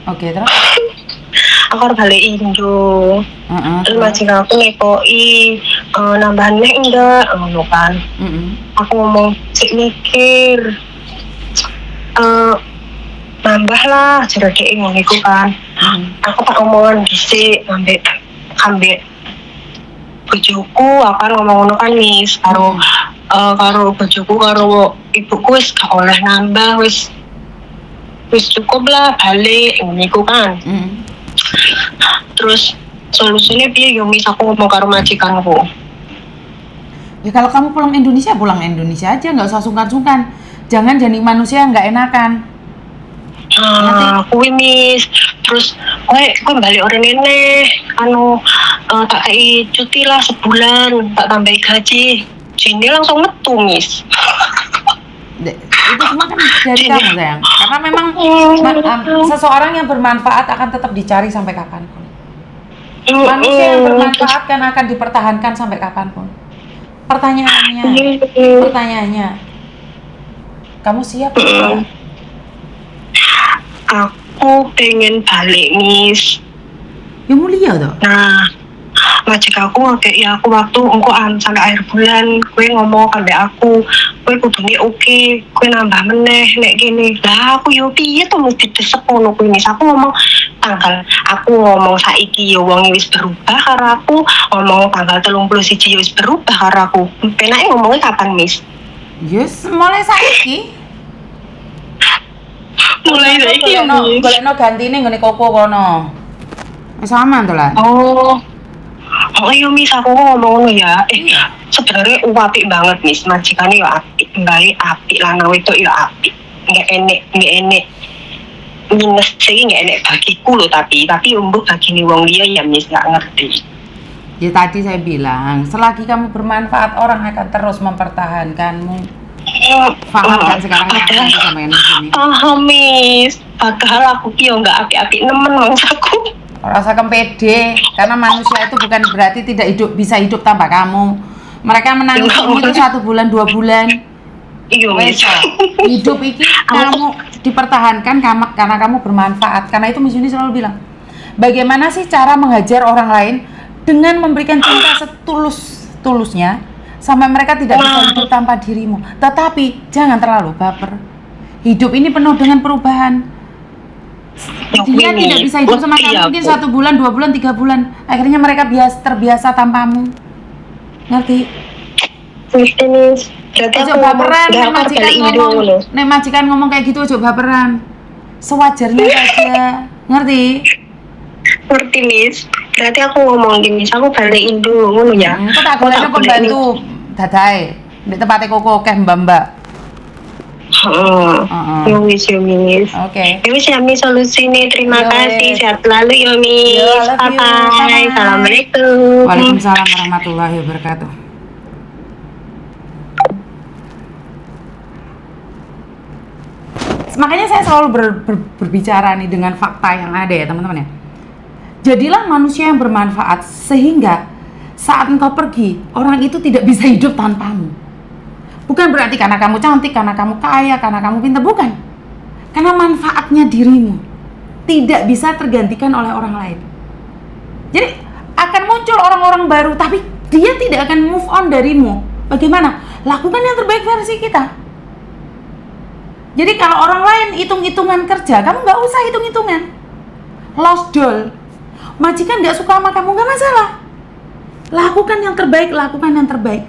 Oke, terus? Aku harus balik Indo. Terus Terus? majikan aku nekoi nambahan nek enggak ngono kan. Aku ngomong sik mikir nambah lah jero dhek ngono iku kan. Aku tak omongan dhisik ambek bojoku, aku kan ngomong ngono kan Miss karo bojoku karo ibuku wis gak oleh nambah, wis cukup lah balik ngono iku kan. Terus solusinya piye yo Miss, aku ngomong karo majikanku. Ya kalau kamu pulang Indonesia aja, nggak usah sungkan-sungkan. Jangan jadi manusia yang nggak enakan. Kuwi Miss, terus kowe balik ora nene tak kai cuti lah sebulan, tak tambahi gaji. Sini langsung metu Miss. Itu semua kan dari kamu sayang, karena memang seseorang yang bermanfaat akan tetap dicari sampai kapanpun. Manusia yang bermanfaat kan akan dipertahankan sampai kapanpun. Pertanyaannya, kamu siap enggak? Aku pengen balik Miss. Ya mulia toh. Nah, majikan aku ngekei aku waktu engko sampai akhir bulan, kowe ngomong ambek aku, kowe kudune oke, kowe nambah meneh nek kene. Lah aku yo piye to mesti desep ngono kuwi Miss. Aku ngomong saiki yo wong wis berubah karo aku, ngomong tanggal 31 yo wis berubah karo aku. Penake ngomongnya kapan Miss? Yes, mulai saiki. Mulai saiki yo golekno gantine nggone koko kono. Wis aman to lah. Oh iya Miss, aku ngomong ngono ya. Sebenarnya apik banget Miss, majikane yo apik, mbae apik, lanang wedok yo apik. Nggak enek minus sih, nggak enek bagiku loh, tapi umbuh bagi wong liya ya Miss, nggak ngerti. Ya tadi saya bilang, selagi kamu bermanfaat orang akan terus mempertahankanmu. Paham kan sekarang sama ini? Paham Miss, padahal aku ki yo nggak apik-apik nemen mangsaku. Rasa pede, karena manusia itu bukan berarti tidak bisa hidup tanpa kamu. Mereka menangis itu 1 bulan 2 bulan. Iya Miss. Hidup ini kamu dipertahankan karena kamu bermanfaat. Karena itu Miss Yuni selalu bilang, bagaimana sih cara menghajar orang lain dengan memberikan cinta setulus-tulusnya sampai mereka tidak bisa hidup tanpa dirimu. Tetapi jangan terlalu baper. Hidup ini penuh dengan perubahan. Dia tidak bisa hidup sama kamu mungkin 1 bulan, 2 bulan, 3 bulan. Akhirnya mereka terbiasa tanpamu. Ngerti? Miss. Ojo baperan, nek majikan ngomong kayak gitu ojo baperan. Sewajarnya saja. Ngerti? Ngerti Miss. Berarti aku ngomong gini, aku balik Indo ngono ya. Aku tak golekno pembantu dadae. Di tempatnya koko keh mbak-mbak. Yo Miss. Oke. Wis ya Miss solusine. Terima kasih. Sehat selalu ya Miss. Bye. Assalamualaikum. Waalaikumsalam warahmatullahi wabarakatuh. Makanya saya selalu berbicara nih dengan fakta yang ada ya teman-teman ya. Jadilah manusia yang bermanfaat sehingga saat engkau pergi, orang itu tidak bisa hidup tanpamu. Bukan berarti karena kamu cantik, karena kamu kaya, karena kamu pintar, bukan. Karena manfaatnya dirimu tidak bisa tergantikan oleh orang lain. Jadi akan muncul orang-orang baru, tapi dia tidak akan move on darimu. Bagaimana? Lakukan yang terbaik versi kita. Jadi kalau orang lain hitung-hitungan kerja, kamu nggak usah hitung-hitungan. Lost doll, majikan nggak suka sama kamu, nggak masalah. Lakukan yang terbaik.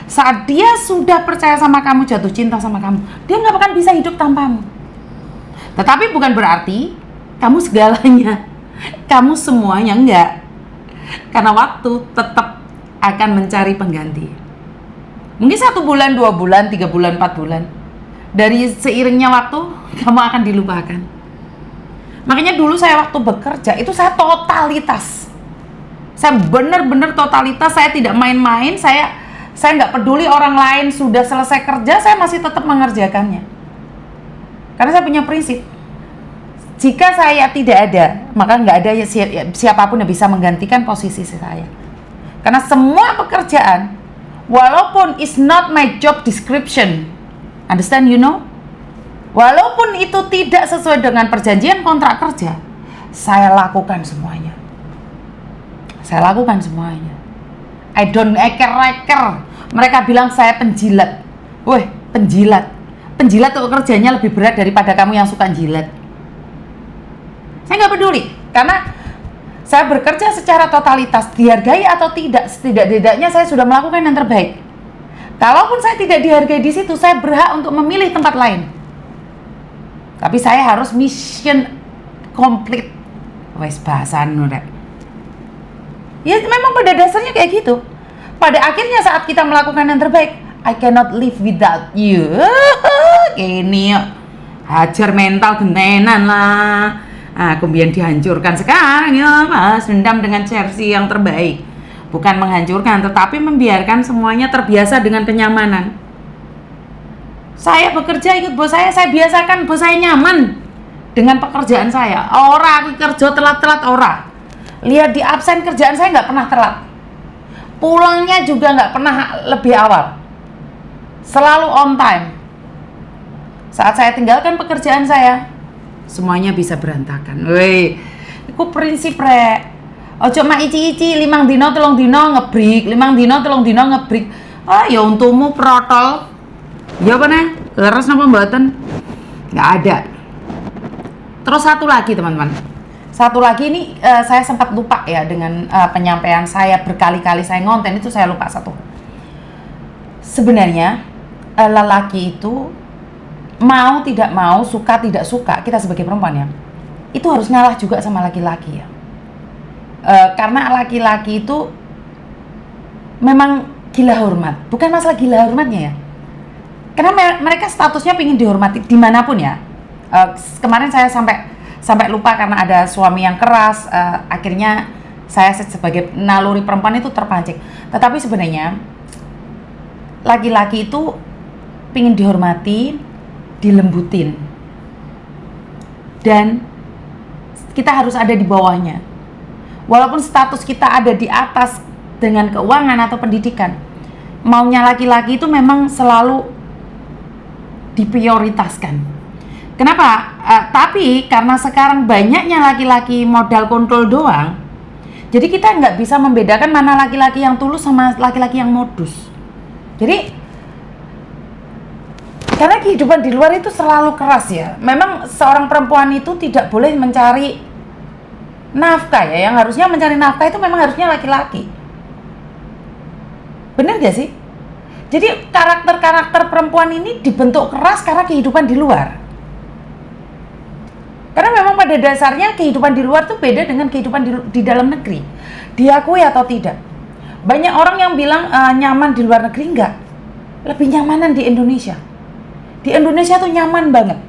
Saat dia sudah percaya sama kamu, jatuh cinta sama kamu, dia nggak akan bisa hidup tanpamu. Tetapi bukan berarti kamu segalanya, kamu semuanya, enggak. Karena waktu tetap akan mencari pengganti. Mungkin 1 bulan, 2 bulan, 3 bulan, 4 bulan. Dari seiringnya waktu, kamu akan dilupakan. Makanya dulu saya waktu bekerja, itu saya totalitas. Saya benar-benar totalitas, saya tidak main-main, saya nggak peduli orang lain sudah selesai kerja, saya masih tetap mengerjakannya. Karena saya punya prinsip, jika saya tidak ada, maka nggak ada siapapun yang bisa menggantikan posisi saya. Karena semua pekerjaan, walaupun it's not my job description, understand, you know? Walaupun itu tidak sesuai dengan perjanjian kontrak kerja, Saya lakukan semuanya. I don't eker-eker. Mereka bilang saya penjilat. Weh, penjilat tuh kerjanya lebih berat daripada kamu yang suka jilat. Saya nggak peduli, karena saya bekerja secara totalitas, dihargai atau tidak, setidak-tidaknya saya sudah melakukan yang terbaik. Kalaupun saya tidak dihargai di situ, saya berhak untuk memilih tempat lain. Tapi saya harus mission complete. Wes bahasan udah. Ya memang pada dasarnya kayak gitu. Pada akhirnya saat kita melakukan yang terbaik, I cannot live without you. Ini hajar mental gentenan lah. Kemudian dihancurkan sekarang ya mas, dendam dengan versi yang terbaik. Bukan menghancurkan, tetapi membiarkan semuanya terbiasa dengan kenyamanan. Saya bekerja ikut bos saya biasakan bos saya nyaman dengan pekerjaan saya. Aku kerja telat-telat lihat di absen kerjaan saya nggak pernah telat. Pulangnya juga nggak pernah lebih awal. Selalu on time. Saat saya tinggalkan pekerjaan saya, semuanya bisa berantakan. Weh, itu prinsip rek. Ojo mak ici-ici 5 dino 3 dino ngebrik, 5 dino 3 dino ngebrik. Ya untungmu protol. Ya apa nih? Leres napa mboten? Nggak ada. Terus satu lagi teman-teman. Satu lagi ini saya sempat lupa ya dengan penyampaian saya berkali-kali saya ngonten itu saya lupa satu. Sebenarnya lelaki itu mau tidak mau, suka tidak suka, kita sebagai perempuan ya, itu harus ngalah juga sama laki-laki ya. Karena laki-laki itu memang gila hormat, bukan masalah gila hormatnya ya. Karena mereka statusnya ingin dihormati dimanapun ya. Kemarin saya sampai lupa karena ada suami yang keras, akhirnya saya sebagai naluri perempuan itu terpancing. Tetapi sebenarnya laki-laki itu ingin dihormati, dilembutin, dan kita harus ada di bawahnya. Walaupun status kita ada di atas dengan keuangan atau pendidikan, maunya laki-laki itu memang selalu diprioritaskan. Kenapa? Tapi karena sekarang banyaknya laki-laki modal kontrol doang, jadi kita nggak bisa membedakan mana laki-laki yang tulus sama laki-laki yang modus. Jadi karena kehidupan di luar itu selalu keras ya. Memang seorang perempuan itu tidak boleh mencari nafkah ya. Yang harusnya mencari nafkah itu memang harusnya laki-laki. Bener gak sih? Jadi karakter-karakter perempuan ini dibentuk keras karena kehidupan di luar. Karena memang pada dasarnya kehidupan di luar tuh beda dengan kehidupan di dalam negeri. Diakui atau tidak. Banyak orang yang bilang nyaman di luar negeri, enggak. Lebih nyamanan di Indonesia. Di Indonesia tuh nyaman banget.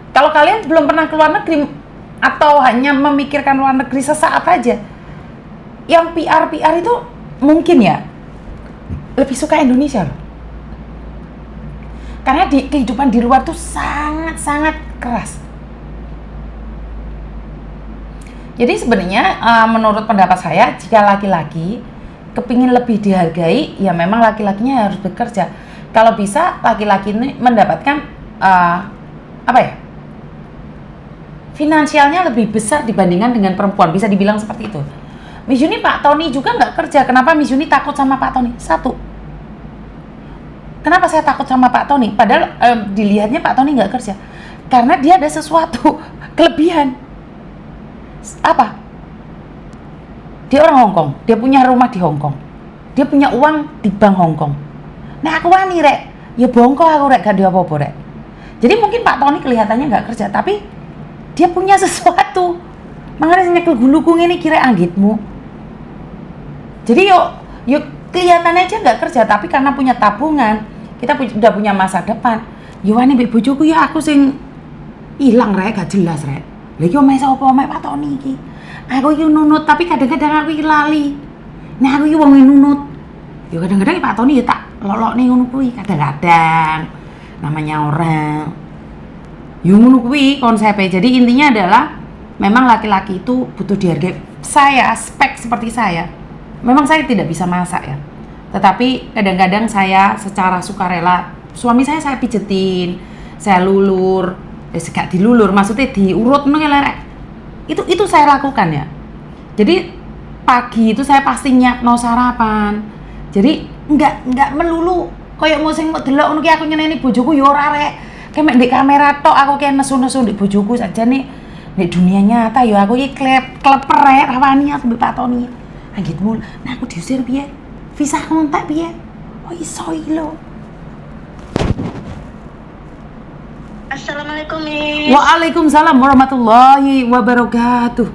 Kalau kalian belum pernah ke luar negeri atau hanya memikirkan luar negeri sesaat aja, yang PR itu mungkin ya lebih suka Indonesia loh. Karena kehidupan di luar tuh sangat-sangat keras. Jadi sebenarnya menurut pendapat saya, jika laki-laki kepingin lebih dihargai, ya memang laki-lakinya harus bekerja. Kalau bisa laki-laki ini mendapatkan finansialnya lebih besar dibandingkan dengan perempuan, bisa dibilang seperti itu. Miss Yuni, Pak Tony juga nggak kerja. Kenapa Miss Yuni takut sama Pak Tony? Satu, kenapa saya takut sama Pak Tony? Padahal dilihatnya Pak Tony nggak kerja, karena dia ada sesuatu kelebihan. Apa? Dia orang Hong Kong, dia punya rumah di Hong Kong, dia punya uang di bank Hong Kong. Nah aku wani rek, ya bongko aku rek, gak dia apa-apa rek. Jadi mungkin Pak Tony kelihatannya nggak kerja, tapi dia punya sesuatu. Makanya nyekel guluku ini kira anggitmu. Jadi yuk kelihatannya aja nggak kerja, tapi karena punya tabungan, kita udah punya masa depan. Yo wani mbek bojoku ya aku sing hilang rek, gak jelas rek. Lagi omeh sapa omeh Pak Tony iki. Aku iki nunut, tapi kadang-kadang aku iki lali. Nah aku iki wong nunut. Yo kadang-kadang Pak Tony ya tak lolok nih ngono kuwi kadang-kadang. Namanya orang. Yo ngono kuwi konsepnya. Jadi intinya adalah memang laki-laki itu butuh dihargai. Saya spek seperti saya. Memang saya tidak bisa masak ya. Tetapi kadang-kadang saya secara sukarela, suami saya pijetin, saya lulur, gak dilulur, maksudnya diurut mengelerek. Itu saya lakukan ya. Jadi pagi itu saya pasti nyiapno sarapan. Jadi enggak melulu koyo mau sing delok ngono ki aku nyeneni bojoku yo ora rek. Kayak di kamera tok aku kayak nesu-nesu di bojoku saja nih. Di dunia nyata yo aku iki kleper rek rawani aku mbek Tony. Anggitmu, nah aku diusir piye? Visa kontak piye? Oh iso lho. Assalamualaikum, Miss. Waalaikumsalam warahmatullahi wabarakatuh.